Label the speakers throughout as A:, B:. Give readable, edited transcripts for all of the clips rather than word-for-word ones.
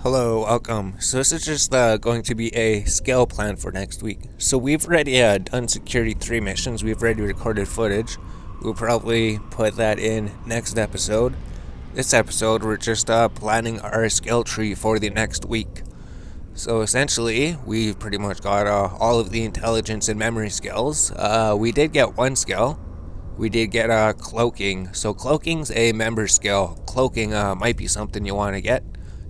A: Hello, welcome. So this is just going to be a skill plan for next week. So we've already done security 3 missions. We've already recorded footage. We'll probably put that in next episode. This episode, we're just planning our skill tree for the next week. So essentially, we've pretty much got all of the intelligence and memory skills. We did get one skill. We did get cloaking. So cloaking's a member skill. Cloaking might be something you want to get.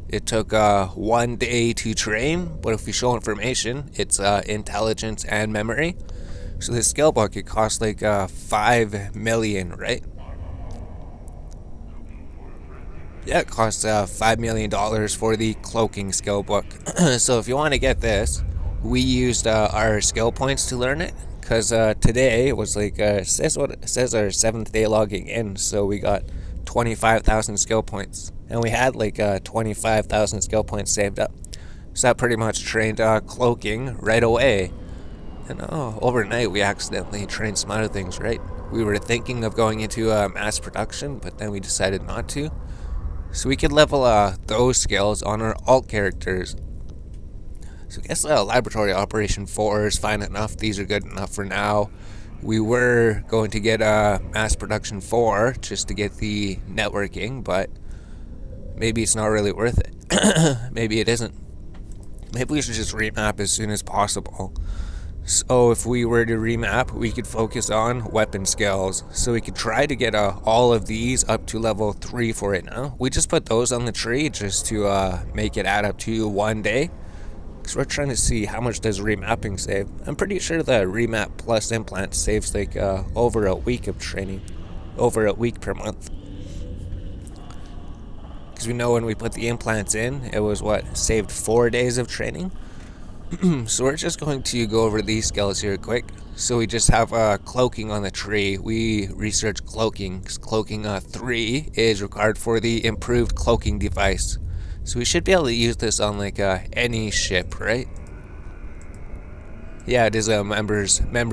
A: It took 1 day to train, but if you show information, it's intelligence and memory. So this skill book, it costs like 5 million, right? Yeah, it costs $5 million for the cloaking skill book. So if you want to get this, we used our skill points to learn it. Because today was like, it says our 7th day logging in, so we got 25,000 skill points. And we had like 25,000 skill points saved up. So that pretty much trained cloaking right away. And overnight we accidentally trained some other things, right? We were thinking of going into mass production, but then we decided not to. So we could level those skills on our alt characters. So I guess Laboratory Operation 4 is fine enough. These are good enough for now. We were going to get Mass Production 4 just to get the networking, but maybe it's not really worth it. Maybe it isn't. Maybe we should just remap as soon as possible. So if we were to remap, we could focus on weapon skills. So we could try to get all of these up to level 3 for it now. We just put those on the tree just to make it add up to 1 day. Because we're trying to see how much does remapping save. I'm pretty sure the remap plus implant saves like over a week of training. Over a week per month. Because we know when we put the implants in, it was saved 4 days of training. So we're just going to go over these skills here quick. So we just have cloaking on the tree. We researched cloaking. Cloaking 3 is required for the improved cloaking device. So we should be able to use this on like any ship, right? Yeah, it is a member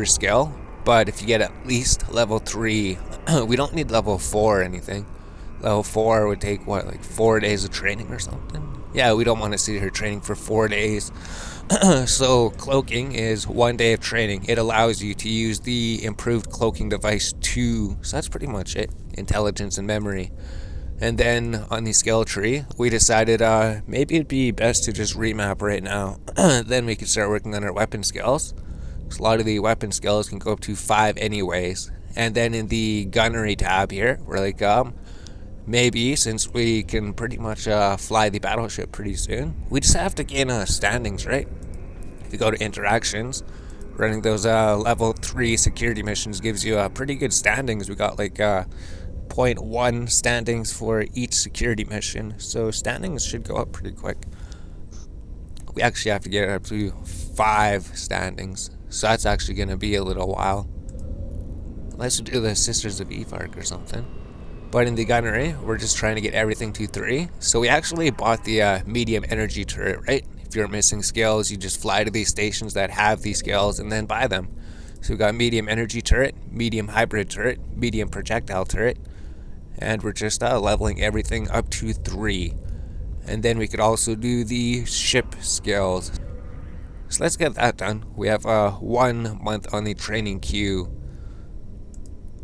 A: skill, but if you get at least level 3, we don't need level 4 or anything. Level 4 would take like 4 days of training or something? Yeah, we don't want to sit here training for 4 days. So cloaking is 1 day of training. It allows you to use the improved cloaking device 2. So that's pretty much it. Intelligence and memory. And then on the skill tree, we decided maybe it'd be best to just remap right now. Then we could start working on our weapon skills. Because a lot of the weapon skills can go up to 5 anyways. And then in the gunnery tab here, we're like, maybe since we can pretty much fly the battleship pretty soon, we just have to gain standings, right? If you go to interactions, running those level 3 security missions gives you pretty good standings. We got like 0.1 standings for each security mission, so standings should go up pretty quick. We actually have to get up to 5 standings, so that's actually going to be a little while. Let's do the Sisters of Evark or something. But in the gunnery, we're just trying to get everything to 3. So we actually bought the medium energy turret, right? If you're missing skills, you just fly to these stations that have these skills and then buy them. So we got medium energy turret, medium hybrid turret, medium projectile turret, and we're just leveling everything up to 3. And then we could also do the ship skills. So let's get that done. We have 1 month on the training queue.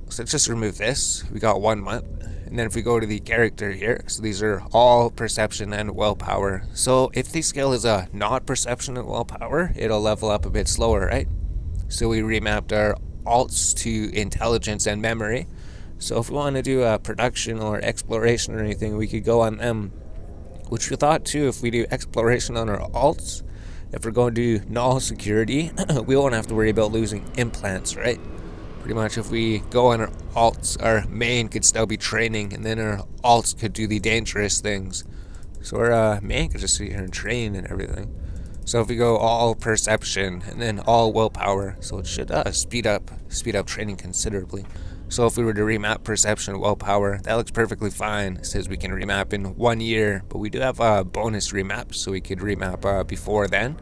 A: So let's just remove this. We got 1 month. And then if we go to the character here, so these are all perception and willpower. So if the skill is not perception and willpower, it'll level up a bit slower, right? So we remapped our alts to intelligence and memory. So if we want to do production or exploration or anything, we could go on them. Which we thought too, if we do exploration on our alts, if we're going to do null security, we won't have to worry about losing implants, right? Pretty much if we go on our alts, our main could still be training, and then our alts could do the dangerous things. So our main could just sit here and train and everything. So if we go all perception and then all willpower, so it should speed up training considerably. So if we were to remap perception willpower, that looks perfectly fine. It says we can remap in 1 year, but we do have a bonus remap, so we could remap before then.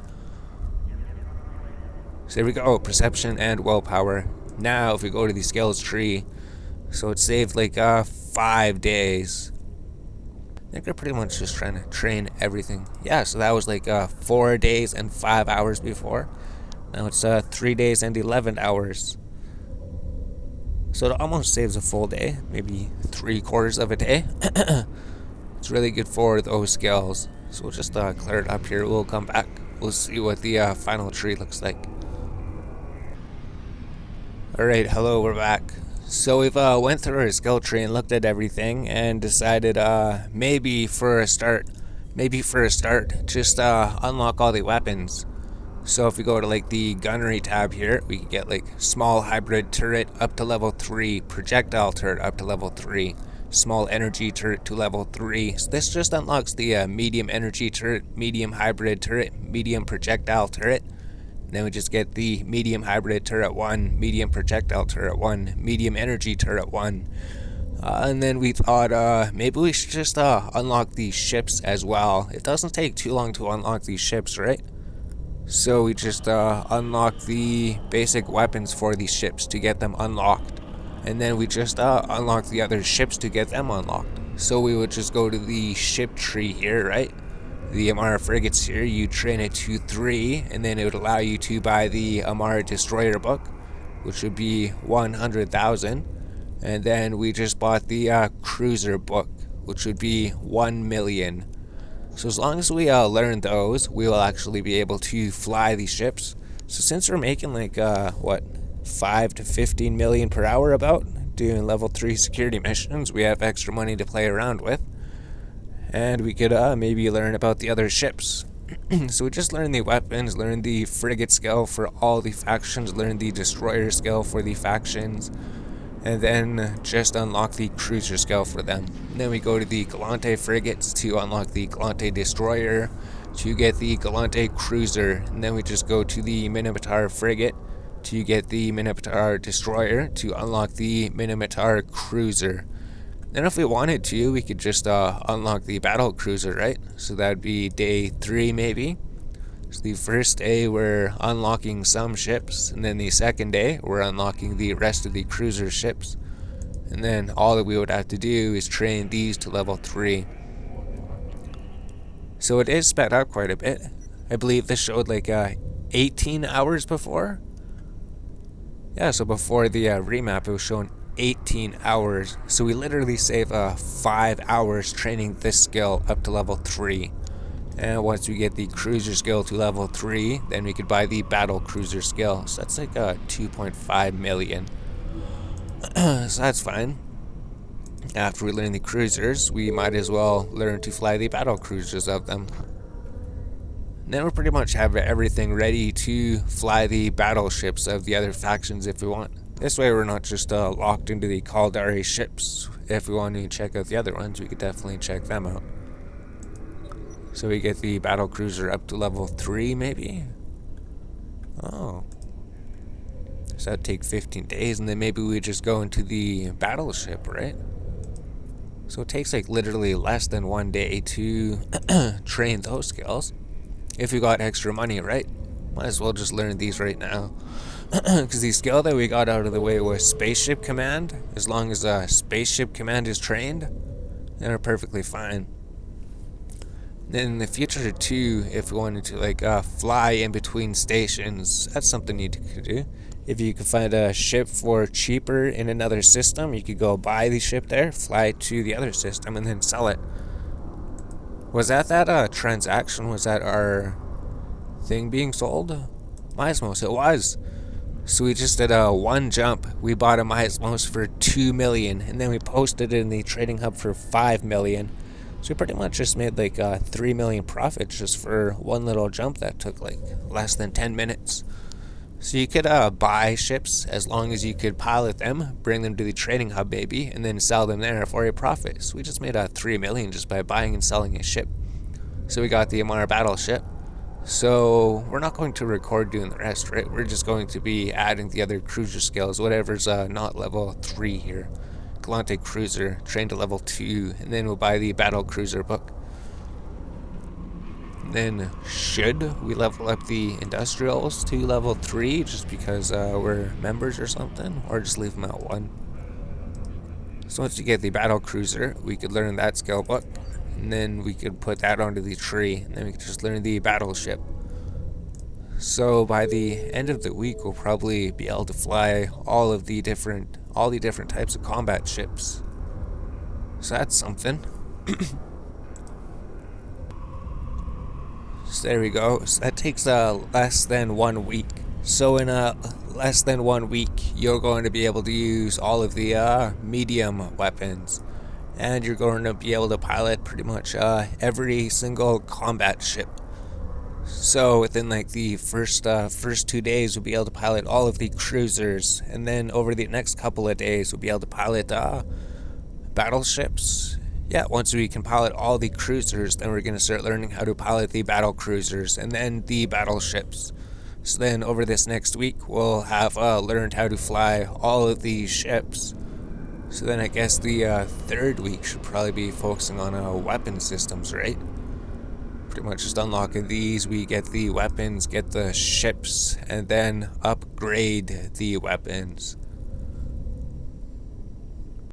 A: So there we go, perception and willpower. Now if we go to the skills tree, so it saved like 5 days. I think they're pretty much just trying to train everything. Yeah, so that was like 4 days and 5 hours before. Now it's 3 days and 11 hours. So it almost saves a full day, maybe 3/4 of a day. It's really good for those skills. So we'll just clear it up here. We'll come back. We'll see what the final tree looks like. Alright, hello, we're back. So we've went through our skill tree and looked at everything and decided maybe for a start, just unlock all the weapons. So if we go to like the gunnery tab here, we can get like small hybrid turret up to level 3, projectile turret up to level 3, small energy turret to level 3. So this just unlocks the medium energy turret, medium hybrid turret, medium projectile turret. And then we just get the medium hybrid turret 1, medium projectile turret 1, medium energy turret 1. And then we thought maybe we should just unlock these ships as well. It doesn't take too long to unlock these ships, right? So we just unlock the basic weapons for these ships to get them unlocked. And then we just unlock the other ships to get them unlocked. So we would just go to the ship tree here, right? The Amara frigates here, you train it to 3, and then it would allow you to buy the Amara destroyer book, which would be 100,000. And then we just bought the cruiser book, which would be 1 million. So as long as we learn those, we will actually be able to fly these ships. So since we're making like 5 to 15 million per hour about doing level 3 security missions, we have extra money to play around with. And we could maybe learn about the other ships. So we just learned the weapons, learned the frigate skill for all the factions, learned the destroyer skill for the factions, and then just unlock the cruiser skill for them. And then we go to the Galante frigates to unlock the Galante destroyer, to get the Galante cruiser, and then we just go to the Minotaur frigate to get the Minotaur destroyer, to unlock the Minotaur cruiser. Then if we wanted to, we could just unlock the battle cruiser, right? So that'd be day 3 maybe. So the first day we're unlocking some ships, and then the second day we're unlocking the rest of the cruiser ships. And then all that we would have to do is train these to level 3. So it is sped up quite a bit. I believe this showed like 18 hours before. Yeah, so before the remap it was showing 18 hours. So we literally save 5 hours training this skill up to level 3. And once we get the cruiser skill to level 3, then we could buy the battle cruiser skill. So that's like 2.5 million. So that's fine. After we learn the cruisers, we might as well learn to fly the battle cruisers of them. And then we pretty much have everything ready to fly the battleships of the other factions if we want. This way we're not just locked into the Caldari ships. If we want to check out the other ones, we could definitely check them out. So we get the battle cruiser up to level 3 maybe? Oh. So that'd take 15 days, and then maybe we just go into the battleship, right? So it takes like literally less than 1 day to train those skills. If we got extra money, right? Might as well just learn these right now. Because the skill that we got out of the way was Spaceship Command. As long as Spaceship Command is trained, then we're perfectly fine. Then in the future too, if we wanted to like fly in between stations, that's something you could do. If you could find a ship for cheaper in another system, you could go buy the ship there, fly to the other system, and then sell it. Was that transaction? Was that our thing being sold? Miasmos, it was. So we just did one jump. We bought a Miasmos for 2 million, and then we posted it in the trading hub for 5 million. So we pretty much just made like 3 million profits just for one little jump that took like less than 10 minutes. So you could buy ships as long as you could pilot them, bring them to the trading hub maybe, and then sell them there for a profit. So we just made 3 million just by buying and selling a ship. So we got the Amara Battleship. So we're not going to record doing the rest, right? We're just going to be adding the other cruiser skills, whatever's not level 3 here. Galante Cruiser, train to level 2, and then we'll buy the Battle Cruiser book. Then should we level up the Industrials to level 3 just because we're members or something? Or just leave them at 1? So once you get the Battle Cruiser, we could learn that skill book. and then we could put that onto the tree, and then we could just learn the battleship. So by the end of the week, we'll probably be able to fly all the different types of combat ships. So that's something. So there we go. So that takes less than 1 week. So in less than 1 week, you're going to be able to use all of the medium weapons, and you're going to be able to pilot pretty much every single combat ship. So within like the first 2 days, we'll be able to pilot all of the cruisers, and then over the next couple of days, we'll be able to pilot battleships. Yeah, once we can pilot all the cruisers, then we're going to start learning how to pilot the battle cruisers and then the battleships. So then over this next week, we'll have learned how to fly all of these ships. So then I guess the third week should probably be focusing on weapon systems, right? Pretty much just unlocking these, we get the weapons, get the ships, and then upgrade the weapons.